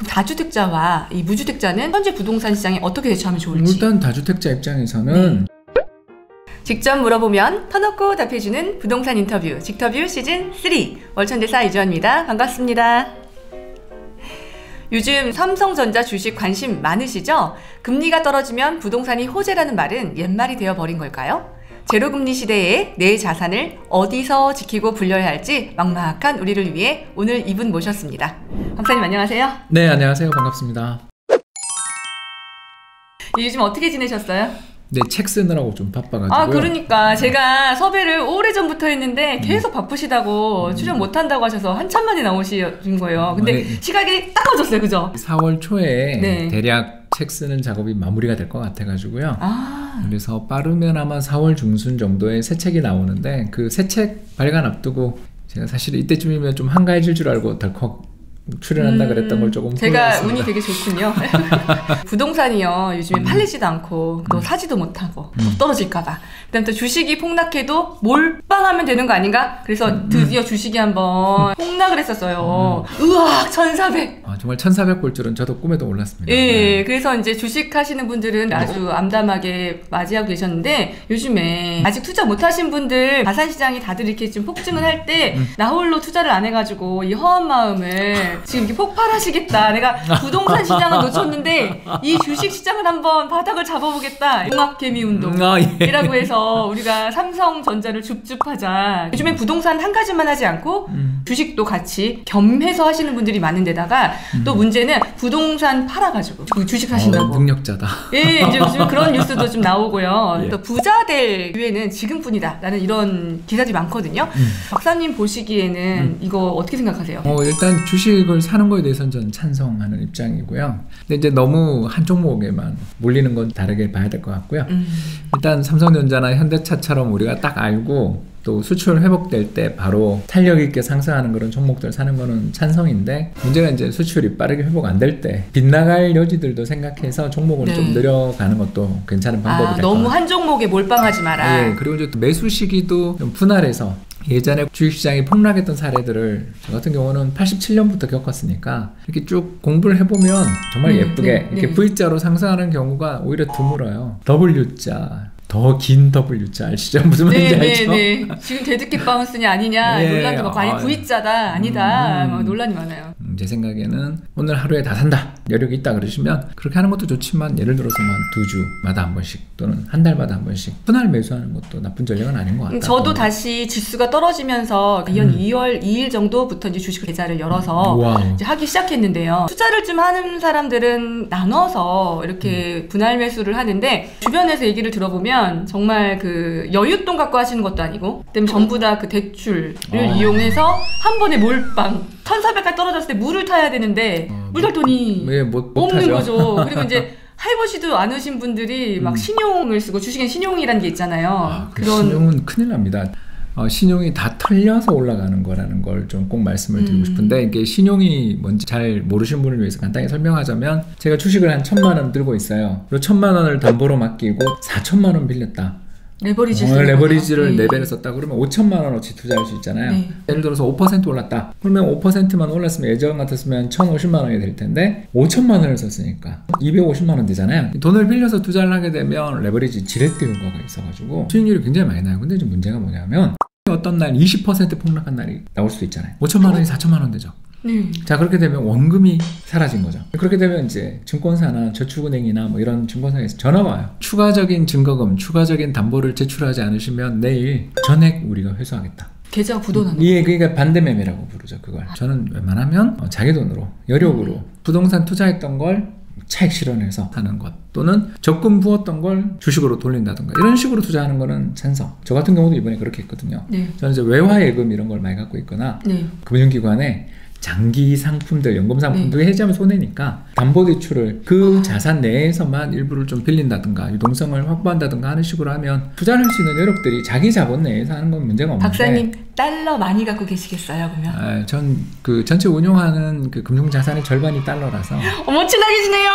다주택자와 이 무주택자는 현재 부동산 시장에 어떻게 대처하면 좋을지. 일단 다주택자 입장에서는 직접 물어보면 터놓고 답해주는 부동산 인터뷰 직터뷰 시즌 3 월천대사 이주환입니다. 반갑습니다. 요즘 삼성전자 주식 관심 많으시죠? 금리가 떨어지면 부동산이 호재라는 말은 옛말이 되어버린 걸까요? 제로금리 시대에 내 자산을 어디서 지키고 불려야 할지 막막한 우리를 위해 오늘 이분 모셨습니다. 박사님 안녕하세요. 네, 안녕하세요. 반갑습니다. 요즘 어떻게 지내셨어요? 네, 책 쓰느라고 좀 바빠가지고요. 아, 그러니까 제가 섭외를 오래전부터 했는데 계속 바쁘시다고 출연 못한다고 하셔서 한참 만에 나오신 거예요. 근데 시각이 딱 맞았어요, 그죠? 4월 초에 대략 책 쓰는 작업이 마무리가 될 것 같아가지고요. 그래서 빠르면 아마 4월 중순 정도에 새 책이 나오는데 그 새 책 발간 앞두고 제가 사실 이때쯤이면 좀 한가해질 줄 알고 덜컥 출연한다 그랬던 걸 조금 제가 후회했습니다. 운이 되게 좋군요. 부동산이요 요즘에 팔리지도 않고 또 사지도 못하고 또 떨어질까봐 그다음 또 주식이 폭락해도 몰빵하면 되는 거 아닌가? 그래서 드디어 주식이 한번 폭락을 했었어요. 으악 1400. 정말 1400 볼 줄은 저도 꿈에도 몰랐습니다. 예, 그래서 이제 주식 하시는 분들은 아주 암담하게 맞이하고 계셨는데 요즘에 아직 투자 못 하신 분들 자산시장이 다들 이렇게 좀 폭증을 할 때 나 홀로 투자를 안 해가지고 이 허한 마음을 지금 이렇게 폭발하시겠다. 내가 부동산 시장을 놓쳤는데 이 주식 시장을 한번 바닥을 잡아보겠다. 용악개미 운동이라고 해서 우리가 삼성전자를 줍줍하자. 요즘에 부동산 한 가지만 하지 않고 주식도 같이 겸해서 하시는 분들이 많은데다가 또 문제는 부동산 팔아가지고 주식 사신다고. 능력자다. 예, 이제 요즘 그런 뉴스도 좀 나오고요. 또 부자 될 기회는 지금뿐이다. 라는 이런 기사들이 많거든요. 박사님 보시기에는 이거 어떻게 생각하세요? 일단 주식을 사는 거에 대해서는 저는 찬성하는 입장이고요. 근데 이제 너무 한 종목에만 몰리는 건 다르게 봐야 될 것 같고요. 일단 삼성전자나 현대차처럼 우리가 딱 알고 또 수출 회복될 때 바로 탄력 있게 상승하는 그런 종목들 사는 거는 찬성인데 문제가 이제 수출이 빠르게 회복 안 될 때 빗나갈 여지들도 생각해서 종목을 좀 늘려가는 것도 괜찮은 방법이 될 것 같아요. 너무 한 종목에 몰빵하지 마라. 예, 그리고 이제 또 매수 시기도 좀 분할해서 예전에 주식시장이 폭락했던 사례들을 저 같은 경우는 87년부터 겪었으니까 이렇게 쭉 공부를 해보면 정말 예쁘게 이렇게 V자로 상승하는 경우가 오히려 드물어요. W자 더 긴 W자 아시죠? 무슨 말인지 알죠? 네. 지금 대드기 바운스냐 아니냐 논란도 막 많이 V자다 아니다 막 논란이 많아요. 제 생각에는 오늘 하루에 다 산다 여력이 있다 그러시면 그렇게 하는 것도 좋지만 예를 들어서 한 2주마다 한 번씩 또는 한 달마다 한 번씩 분할 매수하는 것도 나쁜 전략은 아닌 것 같아요. 저도 다시 지수가 떨어지면서 2월 2일 정도부터 이제 주식 계좌를 열어서 이제 하기 시작했는데요. 투자를 좀 하는 사람들은 나눠서 이렇게 분할 매수를 하는데 주변에서 얘기를 들어보면 정말 그 여윳돈 갖고 하시는 것도 아니고 그다음에 전부 다 그 대출을 이용해서 한 번에 몰빵 1400까지 떨어졌을 때 물을 타야 되는데 물 탈 돈이 없는 거죠. 그리고 이제 해보지도 않으신 분들이 막 신용을 쓰고 주식엔 신용이라는 게 있잖아요. 그런 신용은 큰일 납니다. 신용이 다 털려서 올라가는 거라는 걸 좀 꼭 말씀을 드리고 싶은데 이게 신용이 뭔지 잘 모르시는 분을 위해서 간단히 설명하자면 제가 주식을 한 1000만 원 들고 있어요. 그리고 1000만 원을 담보로 맡기고 4000만 원 빌렸다. 레버리지를 4배를 썼다 그러면 5천만 원어치 투자할 수 있잖아요. 예를 들어서 5% 올랐다 그러면 5%만 올랐으면 예전 같았으면 1050만 원이 될 텐데 5천만 원을 썼으니까 250만 원 되잖아요. 돈을 빌려서 투자를 하게 되면 레버리지 지렛대 효과가 있어가지고 수익률이 굉장히 많이 나요. 근데 좀 문제가 뭐냐면 어떤 날 20% 폭락한 날이 나올 수도 있잖아요. 5천만 원이 4천만 원 되죠. 자, 그렇게 되면 원금이 사라진 거죠. 그렇게 되면 이제 증권사나 저축은행이나 뭐 이런 증권사에서 전화가 와요. 추가적인 증거금, 추가적인 담보를 제출하지 않으시면 내일 전액 우리가 회수하겠다. 계좌가 부도나는 예, 그러니까 반대매매라고 부르죠, 그걸. 저는 웬만하면 자기 돈으로, 여력으로 부동산 투자했던 걸 차익 실현해서 하는 것 또는 적금 부었던 걸 주식으로 돌린다든가 이런 식으로 투자하는 거는 찬성. 저 같은 경우도 이번에 그렇게 했거든요. 저는 이제 외화예금 이런 걸 많이 갖고 있거나 금융기관에 장기 상품들, 연금 상품들 해지하면 손해니까 담보대출을 그 자산 내에서만 일부를 좀 빌린다든가 유동성을 확보한다든가 하는 식으로 하면 투자를 할 수 있는 여력들이 자기 자본 내에서 하는 건 문제가 없는데. 박사님 달러 많이 갖고 계시겠어요 그러면? 전 그 전체 운용하는 그 금융자산의 절반이 달러라서. 어머 친하계시네요.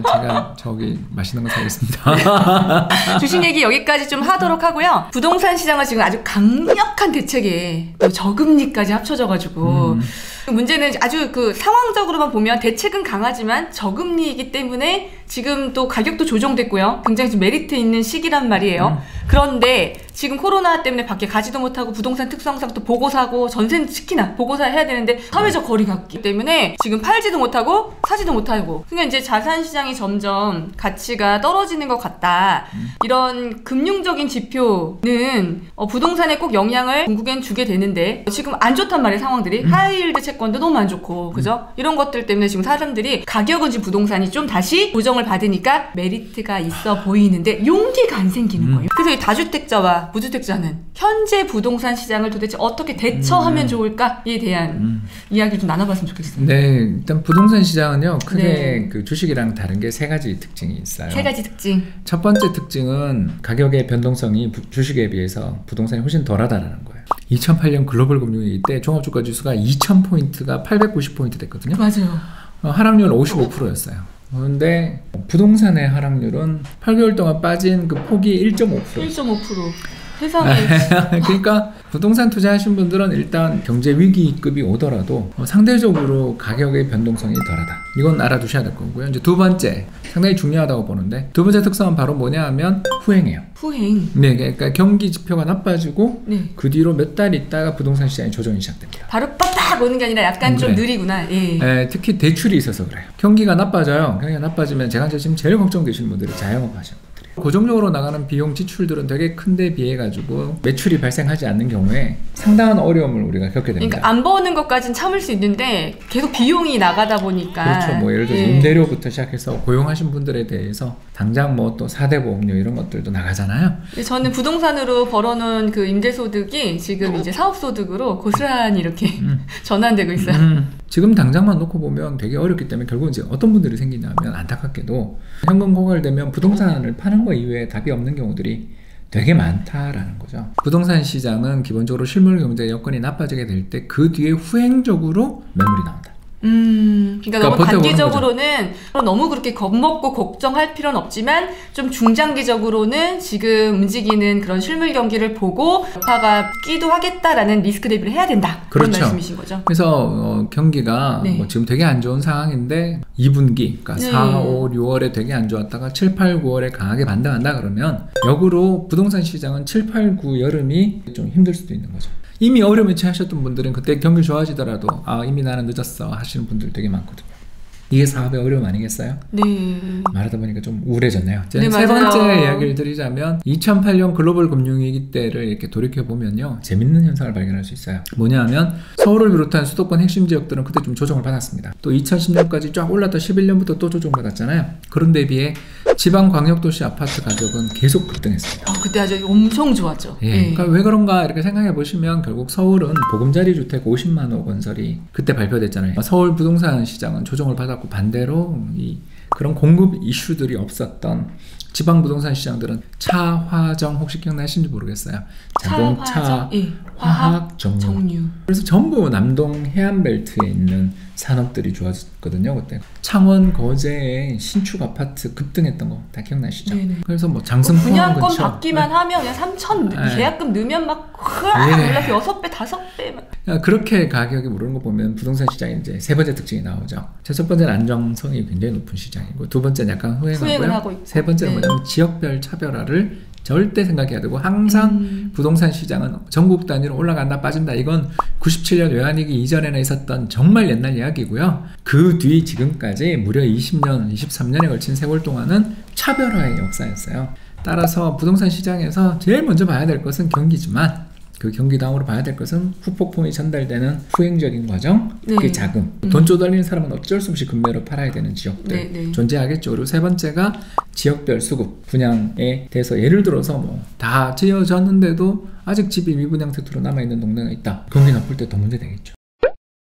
제가 저기 맛있는 거 사겠습니다. 주식 얘기 여기까지 좀 하도록 하고요. 부동산 시장은 지금 아주 강력한 대책에 또 저금리까지 합쳐져가지고 문제는 아주 그 상황적으로만 보면 대책은 강하지만 저금리이기 때문에 지금 또 가격도 조정됐고요. 굉장히 좀 메리트 있는 시기란 말이에요. 그런데 지금 코로나 때문에 밖에 가지도 못하고 부동산 특성상 또 보고 사고 전세는 특히나 보고 사야 해야 되는데 사회적 거리감기 때문에 지금 팔지도 못하고 사지도 못하고 그러니까 이제 자산 시장이 점점 가치가 떨어지는 것 같다. 이런 금융적인 지표는 부동산에 꼭 영향을 궁극엔 주게 되는데 지금 안 좋단 말이에요. 상황들이 하이힐드 채권도 너무 안 좋고 그죠? 이런 것들 때문에 지금 사람들이 가격은 지금 부동산이 좀 다시 조정을 받으니까 메리트가 있어 보이는데 용기가 안 생기는 거예요. 그래서 이 다주택자와 무주택자는 현재 부동산 시장을 도대체 어떻게 대처하면 좋을까에 대한 이야기를 좀 나눠봤으면 좋겠어요. 네, 일단 부동산 시장은요 크게 네. 그 주식이랑 다른 게 세 가지 특징이 있어요. 세 가지 특징. 첫 번째 특징은 가격의 변동성이 주식에 비해서 부동산이 훨씬 덜하다는 거예요. 2008년 글로벌 금융위기 때 종합주가 지수가 2000포인트가 890포인트 됐거든요. 맞아요. 하락률 55%였어요. 그런데 부동산의 하락률은 8개월 동안 빠진 그 폭이 1.5%. 1.5%. 세상에. 그러니까 부동산 투자하신 분들은 일단 경제 위기급이 오더라도 상대적으로 가격의 변동성이 덜하다. 이건 알아두셔야 될 거고요. 이제 두 번째, 상당히 중요하다고 보는데 두 번째 특성은 바로 뭐냐 하면 후행이에요. 후행. 네, 그러니까 경기 지표가 나빠지고 네. 그 뒤로 몇 달 있다가 부동산 시장이 조정이 시작됩니다. 바로 빠딱 오는 게 아니라 약간 좀 느리구나. 예. 특히 대출이 있어서 그래요. 경기가 나빠져요. 경기가 나빠지면 제가 지금 제일 걱정되시는 분들이 자영업 하시는 분들. 고정적으로 나가는 비용 지출들은 되게 큰데 비해 가지고 매출이 발생하지 않는 경우에 상당한 어려움을 우리가 겪게 됩니다. 그러니까 안 버는 것까지는 참을 수 있는데 계속 비용이 나가다 보니까 그렇죠. 뭐 예를 들어서 임대료부터 시작해서 고용하신 분들에 대해서 당장 뭐 또 4대 보험료 이런 것들도 나가잖아요. 저는 부동산으로 벌어놓은 그 임대소득이 지금 이제 사업소득으로 고스란히 이렇게 전환되고 있어요. 지금 당장만 놓고 보면 되게 어렵기 때문에 결국 이제 어떤 분들이 생기냐면 안타깝게도 현금 고갈되면 부동산을 파는 거 이외에 답이 없는 경우들이 되게 많다라는 거죠. 부동산 시장은 기본적으로 실물 경제 여건이 나빠지게 될 때 그 뒤에 후행적으로 매물이 나온다. 그러니까 너무 단기적으로는 너무 그렇게 겁먹고 걱정할 필요는 없지만 좀 중장기적으로는 지금 움직이는 그런 실물 경기를 보고 여파가 끼도 하겠다라는 리스크 대비를 해야 된다. 그런 그렇죠. 말씀이신 거죠. 그래서 경기가 네. 뭐 지금 되게 안 좋은 상황인데 2분기, 그러니까 네. 4, 5, 6월에 되게 안 좋았다가 7, 8, 9월에 강하게 반등한다 그러면 역으로 부동산 시장은 7, 8, 9 여름이 좀 힘들 수도 있는 거죠. 이미 어려움에 처하셨던 분들은 그때 경기 좋아지더라도 이미 나는 늦었어 하시는 분들 되게 많거든요. 이게 사업의 어려움 아니겠어요? 네. 말하다 보니까 좀 우울해졌네요. 네, 세 맞아요. 번째 이야기를 드리자면 2008년 글로벌 금융위기 때를 이렇게 돌이켜보면요. 재밌는 현상을 발견할 수 있어요. 뭐냐 하면 서울을 비롯한 수도권 핵심 지역들은 그때 좀 조정을 받았습니다. 또 2010년까지 쫙 올랐다 11년부터 또 조정받았잖아요. 그런 데 비해 지방광역도시 아파트 가격은 계속 급등했습니다. 그때 아주 엄청 좋았죠. 예. 네. 그러니까 왜 그런가 이렇게 생각해 보시면 결국 서울은 보금자리 주택 50만 호 건설이 그때 발표됐잖아요. 서울 부동산 시장은 조정을 받았고 반대로 그런 공급 이슈들이 없었던 지방 부동산 시장들은 차화정 혹시 기억나시는지 모르겠어요. 자동차, 화학, 정유. 그래서 전부 남동 해안벨트에 있는 산업들이 좋아졌거든요. 그때 창원, 거제에 신축 아파트 급등했던 거 다 기억나시죠? 네네. 그래서 뭐 장승 포항 분양권 근처 받기만 하면 그냥 3천 계약금 넣으면 막 올라서 6배, 5배 막. 그렇게 가격이 오르는 거 보면 부동산 시장이 이제 세 번째 특징이 나오죠. 첫 번째는 안정성이 굉장히 높은 시장이고 두 번째는 약간 후행을 하고 후행하고요. 있고. 세 번째는 뭐냐면 지역별 차별화를 절대 생각해야 되고 항상 부동산 시장은 전국 단위로 올라간다 빠진다 이건 97년 외환위기 이전에는 있었던 정말 옛날 이야기고요. 그 뒤 지금까지 무려 20년, 23년에 걸친 세월 동안은 차별화의 역사였어요. 따라서 부동산 시장에서 제일 먼저 봐야 될 것은 경기지만 그 경기 다음으로 봐야 될 것은 후폭풍이 전달되는 후행적인 과정, 그게 자금. 돈 쪼달리는 사람은 어쩔 수 없이 급매로 팔아야 되는 지역들 존재하겠죠. 그리고 세 번째가 지역별 수급 분양에 대해서 예를 들어서 뭐 다 지어졌는데도 아직 집이 미분양 상태로 남아있는 동네가 있다. 경기 나쁠 때 더 문제 되겠죠.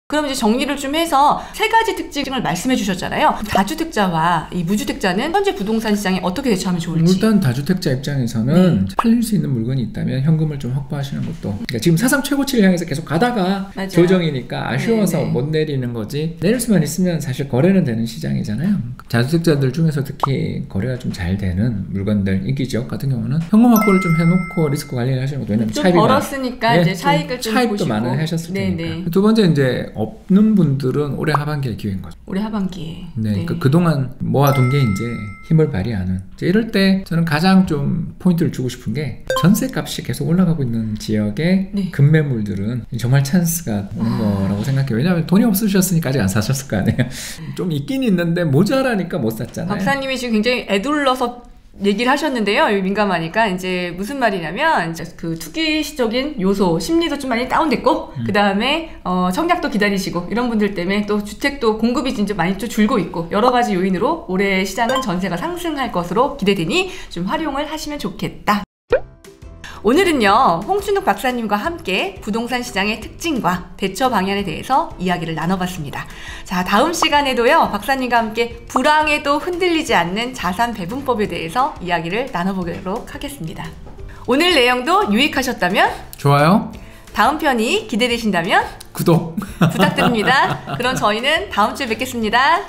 그럼 이제 정리를 좀 해서 세 가지 특징을 말씀해 주셨잖아요. 다주택자와 이 무주택자는 현재 부동산 시장에 어떻게 대처하면 좋을지. 일단 다주택자 입장에서는 팔릴 수 있는 물건이 있다면 현금을 좀 확보하시는 것도. 그러니까 지금 사상 최고치를 향해서 계속 가다가 맞아요. 조정이니까 아쉬워서 못 내리는 거지. 내릴 수만 있으면 사실 거래는 되는 시장이잖아요. 다주택자들 중에서 특히 거래가 좀 잘 되는 물건들, 인기 지역 같은 경우는 현금 확보를 좀 해놓고 리스크 관리를 하시는 것도. 왜냐면 좀 벌었으니까 이제 차익을 좀 차익도 보시고. 많이 하셨을 테니까. 두 번째 이제 없는 분들은 올해 하반기에 기회인 거죠. 올해 하반기에. 네, 네. 그동안 모아둔 게 이제 힘을 발휘하는. 이럴 때 저는 가장 좀 포인트를 주고 싶은 게 전세값이 계속 올라가고 있는 지역의 네. 급매물들은 정말 찬스가 오는 거라고 생각해요. 왜냐하면 돈이 없으셨으니까 아직 안 사셨을 거 아니에요. 좀 있긴 있는데 모자라니까 못 샀잖아요. 박사님이 지금 굉장히 애둘러서 얘기를 하셨는데요. 민감하니까 이제 무슨 말이냐면 이제 그 투기적인 요소 심리도 좀 많이 다운됐고 그 다음에 청약도 기다리시고 이런 분들 때문에 또 주택도 공급이 이제 많이 좀 줄고 있고 여러 가지 요인으로 올해 시장은 전세가 상승할 것으로 기대되니 좀 활용을 하시면 좋겠다. 오늘은요, 홍춘욱 박사님과 함께 부동산 시장의 특징과 대처 방향에 대해서 이야기를 나눠봤습니다. 자, 다음 시간에도요, 박사님과 함께 불황에도 흔들리지 않는 자산 배분법에 대해서 이야기를 나눠보도록 하겠습니다. 오늘 내용도 유익하셨다면 좋아요. 다음 편이 기대되신다면 구독 부탁드립니다. 그럼 저희는 다음 주에 뵙겠습니다.